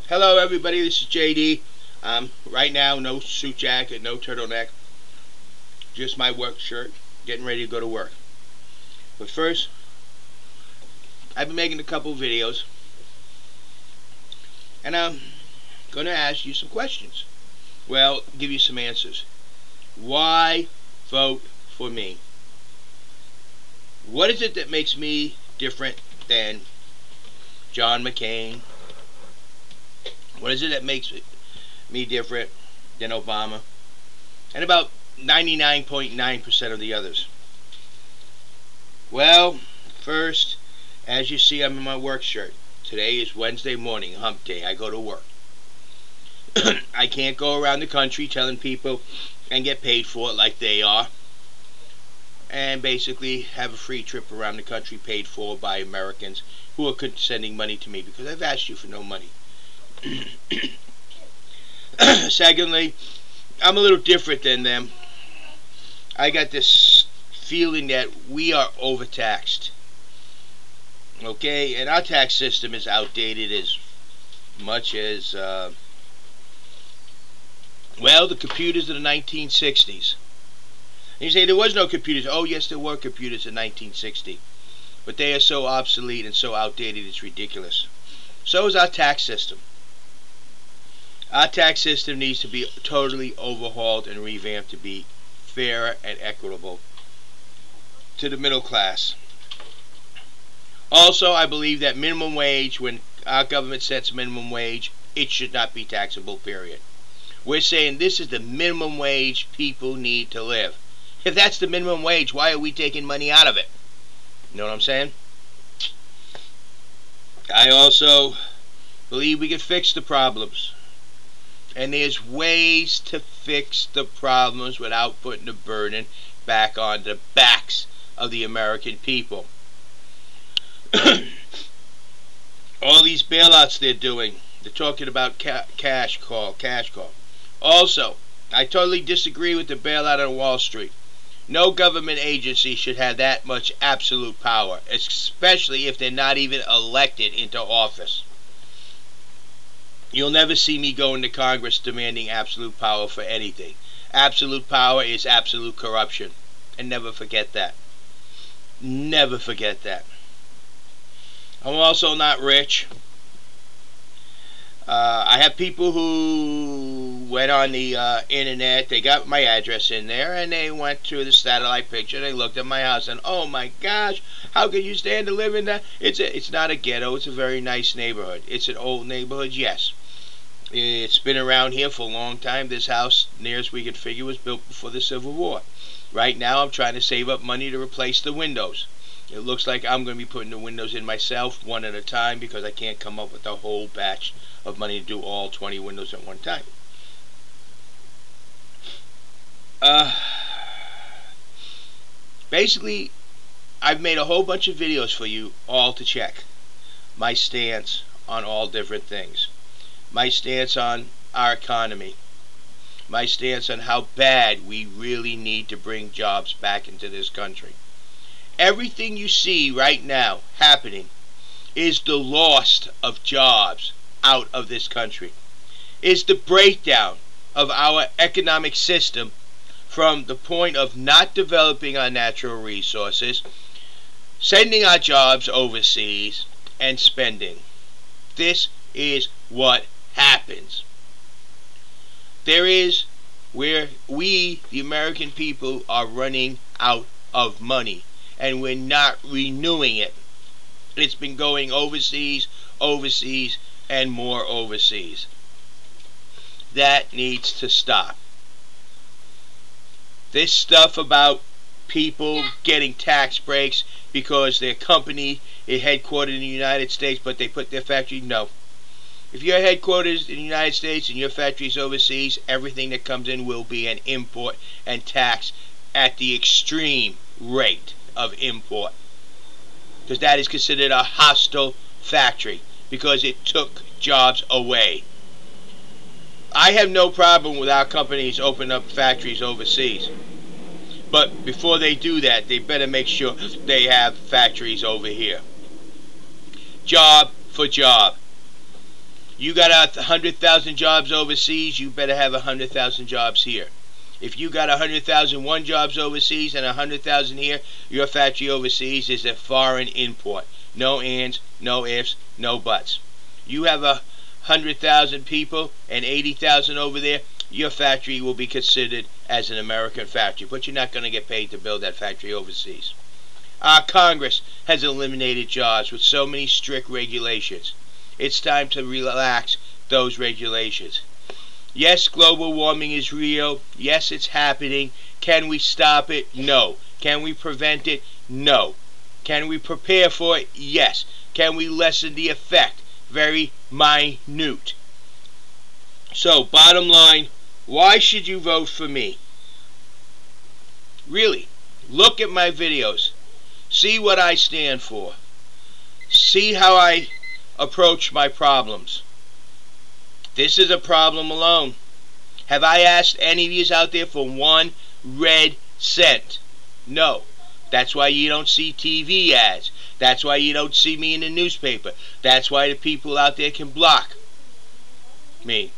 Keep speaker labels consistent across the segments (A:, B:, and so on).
A: Hello everybody, this is JD. Right now, no suit jacket, no turtleneck, just my work shirt, getting ready to go to work. But first, I've been making a couple of videos, and I'm going to ask you some questions. Well, give you some answers. Why vote for me? What is it that makes me different than John McCain? What is it that makes me different than Obama and about 99.9% of the others? Well, first, as you see, I'm in my work shirt. Today is Wednesday morning, hump day. I go to work. I can't go around the country telling people and get paid for it like they are, and basically have a free trip around the country paid for by Americans who are sending money to me because I've asked you for no money. Secondly, I'm a little different than them. I got this feeling that we are overtaxed. Okay, and our tax system is outdated as much as, well, the computers of the 1960s. And you say there was no computers. Oh, yes, there were computers in 1960. But they are so obsolete and so outdated, it's ridiculous. So is our tax system. Our tax system needs to be totally overhauled and revamped to be fair and equitable to the middle class. Also, I believe that minimum wage, when our government sets minimum wage, it should not be taxable, period. We're saying this is the minimum wage people need to live. If that's the minimum wage, why are we taking money out of it? You know what I'm saying? I also believe we can fix the problems. And there's ways to fix the problems without putting the burden back on the backs of the American people. All these bailouts they're doing, they're talking about cash call. Also, I totally disagree with the bailout on Wall Street. No government agency should have that much absolute power, especially if they're not even elected into office. You'll never see me go into Congress demanding absolute power for anything. Absolute power is absolute corruption. And never forget that. Never forget that. I'm also not rich. I have people who went on the internet, they got my address in there, and they went to the satellite picture, they looked at my house, and oh my gosh, how could you stand to live in that? It's not a ghetto, it's a very nice neighborhood. It's an old neighborhood, yes. It's been around here for a long time. This house, near as we can figure, was built before the Civil War. Right now, I'm trying to save up money to replace the windows. It looks like I'm going to be putting the windows in myself one at a time because I can't come up with a whole batch of money to do all 20 windows at one time. Basically, I've made a whole bunch of videos for you all to check. My stance on all different things. My stance on our economy. My stance on how bad we really need to bring jobs back into this country. Everything you see right now happening is the loss of jobs out of this country. Is the breakdown of our economic system from the point of not developing our natural resources, sending our jobs overseas, and spending. This is what happens. There is where we, the American people, are running out of money, and we're not renewing it. It's been going overseas, and more overseas. That needs to stop. This stuff about people getting tax breaks because their company is headquartered in the United States, but they put their factory, no. If your headquarters in the United States and your factories overseas, everything that comes in will be an import and tax at the extreme rate of import. Because that is considered a hostile factory because it took jobs away. I have no problem with our companies opening up factories overseas. But before they do that, they better make sure they have factories over here. Job for job. You got 100,000 jobs overseas, you better have 100,000 jobs here. If you got 100,001 jobs overseas and 100,000 here, your factory overseas is a foreign import. No ands, no ifs, no buts. You have 100,000 people and 80,000 over there, your factory will be considered as an American factory, but you're not going to get paid to build that factory overseas. Our Congress has eliminated jobs with so many strict regulations. It's time to relax those regulations. Yes, global warming is real. Yes, it's happening. Can we stop it? No. Can we prevent it? No. Can we prepare for it? Yes. Can we lessen the effect? Very minute. So, bottom line, why should you vote for me? Really, look at my videos. See what I stand for. See how I approach my problems. This is a problem alone. Have I asked any of you out there for 1 red cent? No. That's why you don't see TV ads. That's why you don't see me in the newspaper. That's why the people out there can block me.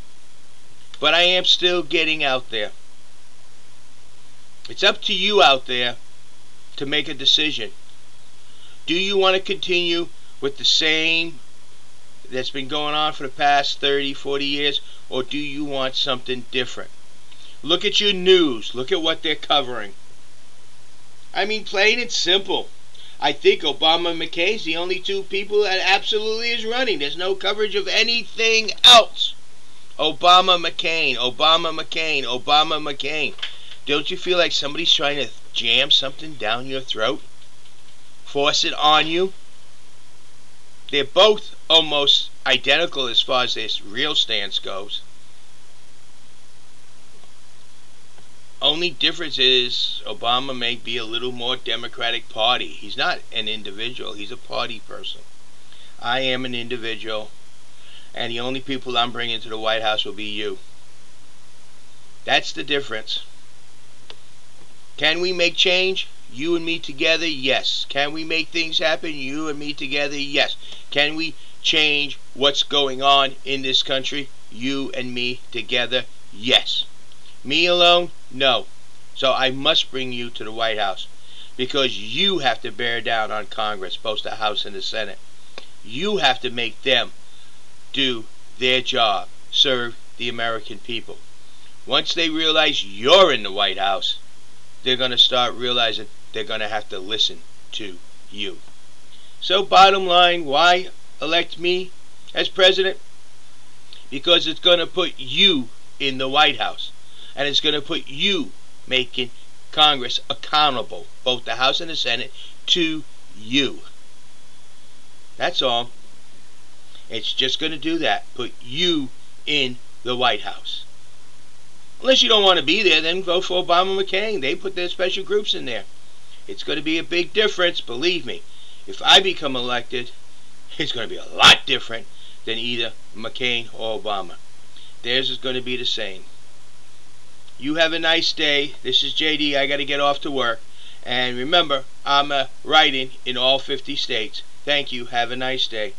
A: But I am still getting out there. It's up to you out there to make a decision. Do you want to continue with the same that's been going on for the past 30, 40 years, or do you want something different? Look at your news. Look at what they're covering. I mean, plain and simple. I think Obama and McCain's the only 2 people that absolutely is running. There's no coverage of anything else. Obama, McCain, Obama, McCain, Obama, McCain. Don't you feel like somebody's trying to jam something down your throat? Force it on you? They're both almost identical as far as their real stance goes. Only difference is Obama may be a little more Democratic Party. He's not an individual. He's a party person. I am an individual. And the only people I'm bringing to the White House will be you. That's the difference. Can we make change? You and me together? Yes. Can we make things happen? You and me together? Yes. Can we change what's going on in this country? You and me together? Yes. Me alone? No. So I must bring you to the White House because you have to bear down on Congress, both the House and the Senate. You have to make them do their job, serve the American people. Once they realize you're in the White House, they're going to start realizing they're going to have to listen to you. So bottom line, why elect me as president? Because it's going to put you in the White House. And it's going to put you making Congress accountable, both the House and the Senate, to you. That's all. It's just going to do that. Put you in the White House. Unless you don't want to be there, then vote for Obama and McCain. They put their special groups in there. It's going to be a big difference, believe me. If I become elected, it's going to be a lot different than either McCain or Obama. Theirs is going to be the same. You have a nice day. This is JD. I got to get off to work. And remember, I'm writing in all 50 states. Thank you. Have a nice day.